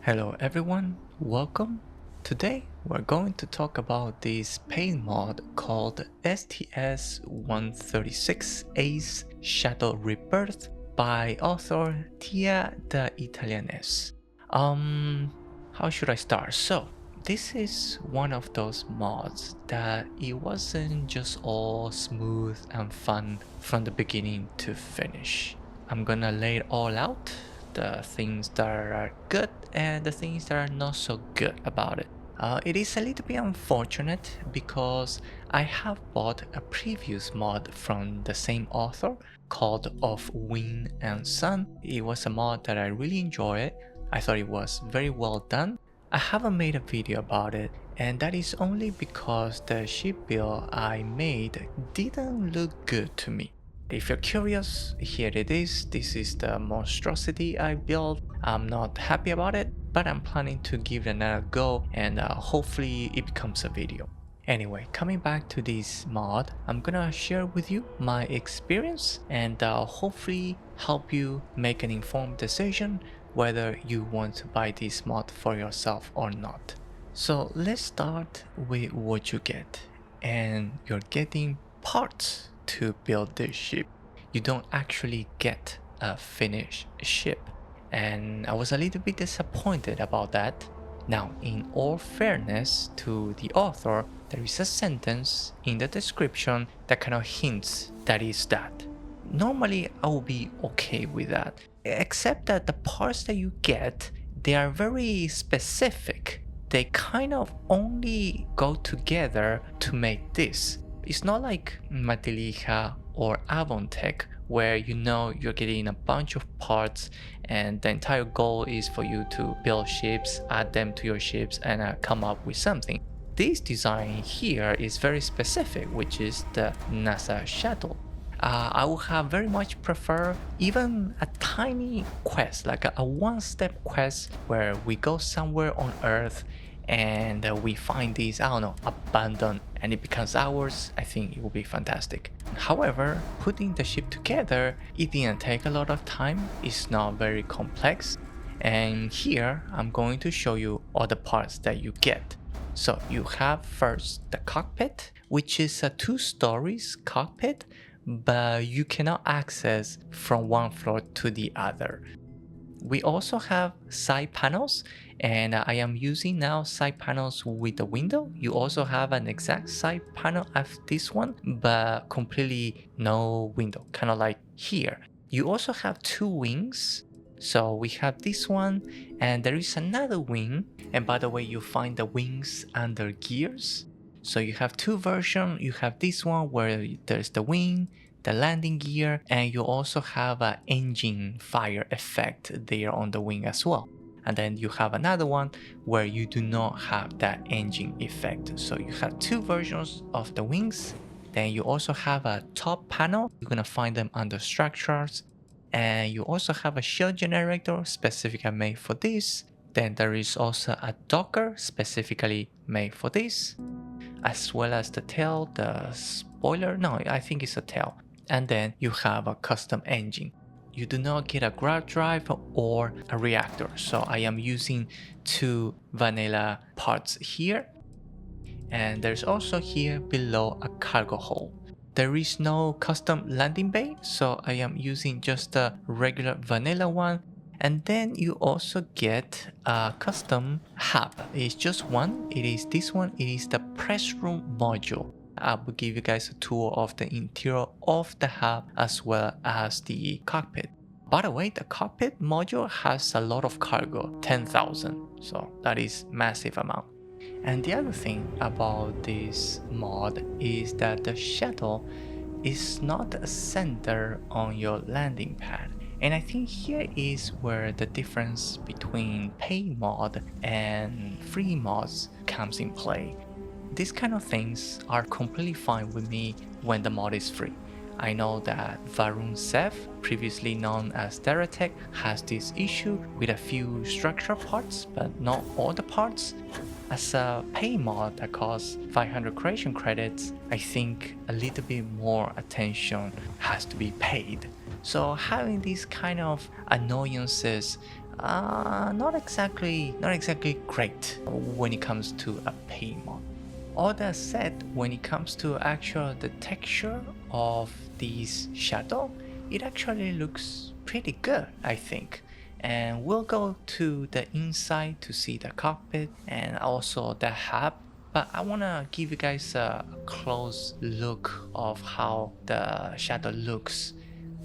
Hello everyone, welcome. Today we're going to talk about this paint mod called STS-136 Ace Shuttle Rebirth by author Tia the Italianes. How should I start? So, this is one of those mods that it wasn't just all smooth and fun from the beginning to finish. I'm gonna lay it all out, the things that are good and the things that are not so good about it. It is a little bit unfortunate because I have bought a previous mod from the same author called Of Wind and Sun. It was a mod that I really enjoyed. I thought it was very well done. I haven't made a video about it, and that is only because the ship build I made didn't look good to me. If you're curious, here it is. This is the monstrosity I built. I'm not happy about it, but I'm planning to give it another go and hopefully it becomes a video. Anyway, coming back to this mod, I'm gonna share with you my experience and hopefully help you make an informed decision whether you want to buy this mod for yourself or not. So let's start with what you get. And you're getting parts to build this ship. You don't actually get a finished ship, and I was a little bit disappointed about that. Now, in all fairness to the author, there is a sentence in the description that kind of hints that is that. Normally, I will be okay with that, except that the parts that you get, they are very specific. They kind of only go together to make this. It's not like Matilija or Avontech where you know you're getting a bunch of parts and the entire goal is for you to build ships, add them to your ships and come up with something. This design here is very specific, which is the NASA shuttle. I would have very much prefer even a tiny quest, like a one-step quest where we go somewhere on Earth and we find this, I don't know, abandoned and it becomes ours. I think it will be fantastic. However, putting the ship together, it didn't take a lot of time. It's not very complex. And here, I'm going to show you all the parts that you get. So you have first the cockpit, which is a 2 stories cockpit, but you cannot access from one floor to the other. We also have side panels, and I am using now side panels with the window. You also have an exact side panel as this one, but completely no window, kind of like here. You also have 2 wings. So we have this one, and there is another wing. And by the way, you find the wings under gears. So you have 2 versions. You have this one where there's the wing, the landing gear, and you also have an engine fire effect there on the wing as well. And then you have another one where you do not have that engine effect. So you have 2 versions of the wings. Then you also have a top panel. You're gonna find them under structures. And you also have a shell generator specifically made for this. Then there is also a docker specifically made for this, as well as the tail, the spoiler. No, I think it's a tail. And then you have a custom engine. You do not get a grab drive or a reactor. So I am using 2 vanilla parts here. And there's also here below a cargo hold. There is no custom landing bay, so I am using just a regular vanilla one. And then you also get a custom hub. It's just one. It is this one. It is the press room module. I will give you guys a tour of the interior of the hub as well as the cockpit. By the way, the cockpit module has a lot of cargo, 10,000. So that is massive amount. And the other thing about this mod is that the shuttle is not a center on your landing pad. And I think here is where the difference between paid mod and free mods comes in play. These kind of things are completely fine with me when the mod is free. I know that Varun Sev, previously known as Deratech, has this issue with a few structural parts, but not all the parts. As a pay mod that costs 500 creation credits, I think a little bit more attention has to be paid. So having these kind of annoyances not exactly great when it comes to a paint mod. All that said, when it comes to the texture of this shadow, it actually looks pretty good, I think. And we'll go to the inside to see the cockpit and also the hub. But I want to give you guys a close look of how the shadow looks,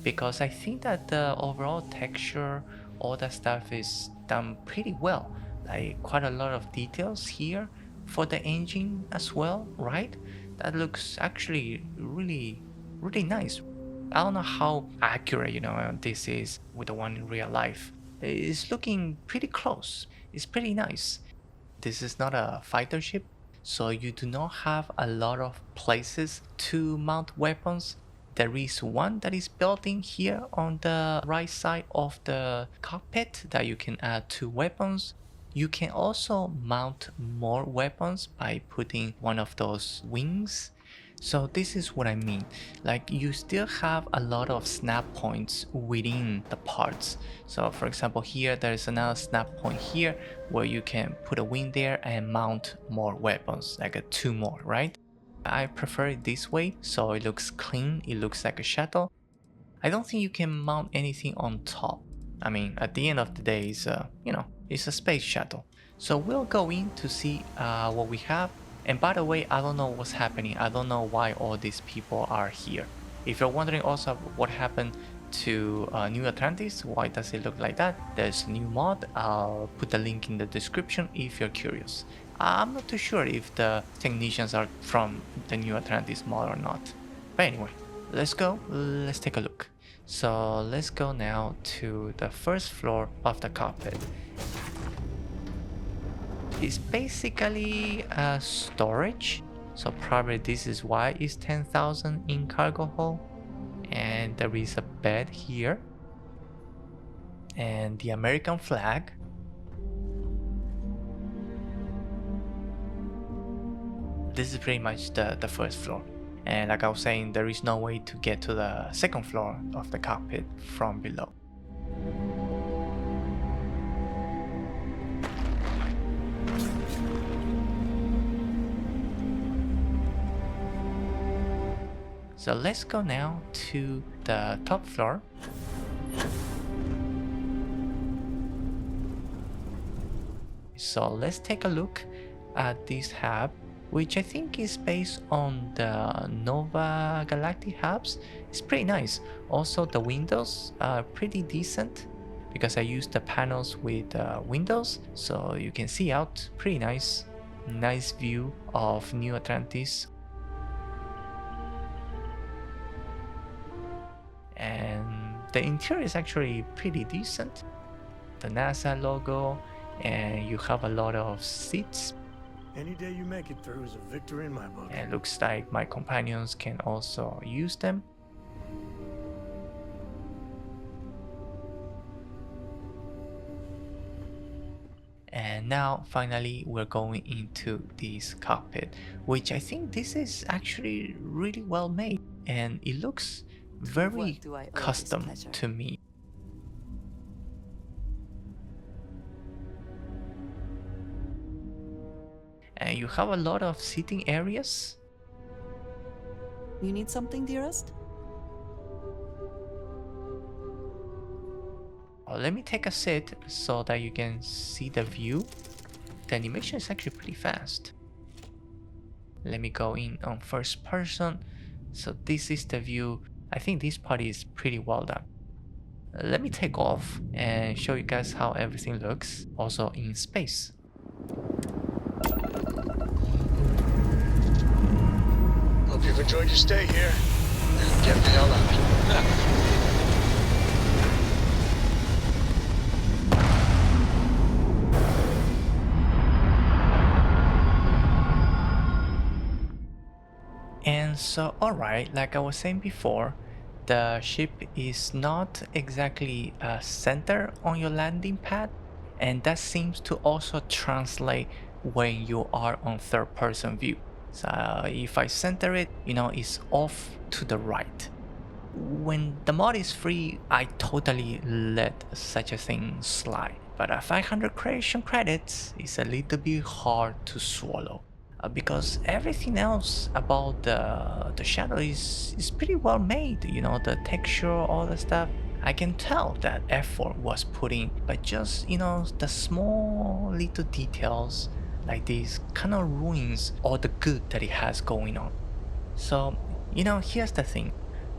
because I think that the overall texture, all that stuff is done pretty well. Like quite a lot of details here for the engine as well, right? That looks actually really nice. I don't know how accurate, this is with the one in real life. It's looking pretty close. It's pretty nice. This is not a fighter ship, so you do not have a lot of places to mount weapons. There is one that is built in here on the right side of the cockpit that you can add 2 weapons. You can also mount more weapons by putting one of those wings. So this is what I mean. Like you still have a lot of snap points within the parts. So for example, here there's another snap point here where you can put a wing there and mount more weapons, like 2 more, right? I prefer it this way, so it looks clean, it looks like a shuttle. I don't think you can mount anything on top. I mean, at the end of the day, it's a space shuttle. So we'll go in to see what we have. And by the way, I don't know what's happening. I don't know why all these people are here. If you're wondering also what happened to New Atlantis, why does it look like that? There's a new mod. I'll put the link in the description if you're curious. I'm not too sure if the technicians are from the New Atlantis mod or not. But anyway, let's go. Let's take a look. So let's go now to the first floor of the cockpit. It's basically a storage, so probably this is why it's 10,000 in cargo hold. And there is a bed here and the American flag. This is pretty much the first floor, and like I was saying, there is no way to get to the second floor of the cockpit from below. So let's go now to the top floor. So let's take a look at this hub, which I think is based on the Nova Galactic hubs. It's pretty nice. Also the windows are pretty decent because I used the panels with windows, so you can see out. Pretty nice view of New Atlantis. And the interior is actually pretty decent. The NASA logo, and you have a lot of seats. Any day you make it through is a victory in my book. And it looks like my companions can also use them. And now finally we're going into this cockpit, which I think this is actually really well made, and it looks very custom to me. And you have a lot of seating areas. You need something, dearest? Let me take a sit so that you can see the view. The animation is actually pretty fast. Let me go in on first person. So this is the view. I think this part is pretty well done. Let me take off and show you guys how everything looks also in space. Hope you've enjoyed your stay here. And get the hell out. And so, alright, like I was saying before, the ship is not exactly center on your landing pad, and that seems to also translate when you are on third person view. So if I center it, it's off to the right. When the mod is free, I totally let such a thing slide. but 500 creation credits is a little bit hard to swallow. Because everything else about the shadow is pretty well made, you know, the texture, all the stuff. I can tell that effort was put in, but just, you know, the small little details like this kind of ruins all the good that it has going on. So, you know, here's the thing.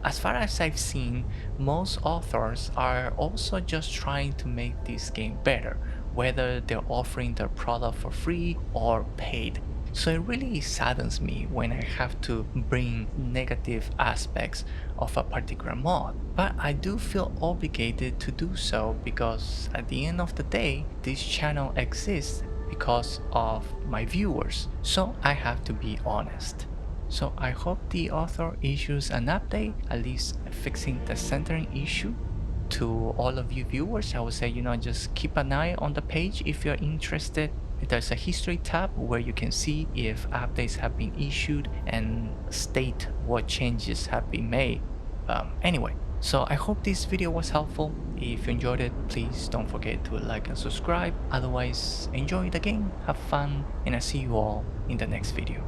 As far as I've seen, most authors are also just trying to make this game better, whether they're offering their product for free or paid. So it really saddens me when I have to bring negative aspects of a particular mod. But I do feel obligated to do so because at the end of the day, this channel exists because of my viewers. So I have to be honest. So I hope the author issues an update, at least fixing the centering issue. To all of you viewers, I would say, you know, just keep an eye on the page if you're interested. There's a history tab where you can see if updates have been issued and state what changes have been made. Anyway, so I hope this video was helpful. If you enjoyed it, please don't forget to like and subscribe. Otherwise, enjoy the game, have fun, and I'll see you all in the next video.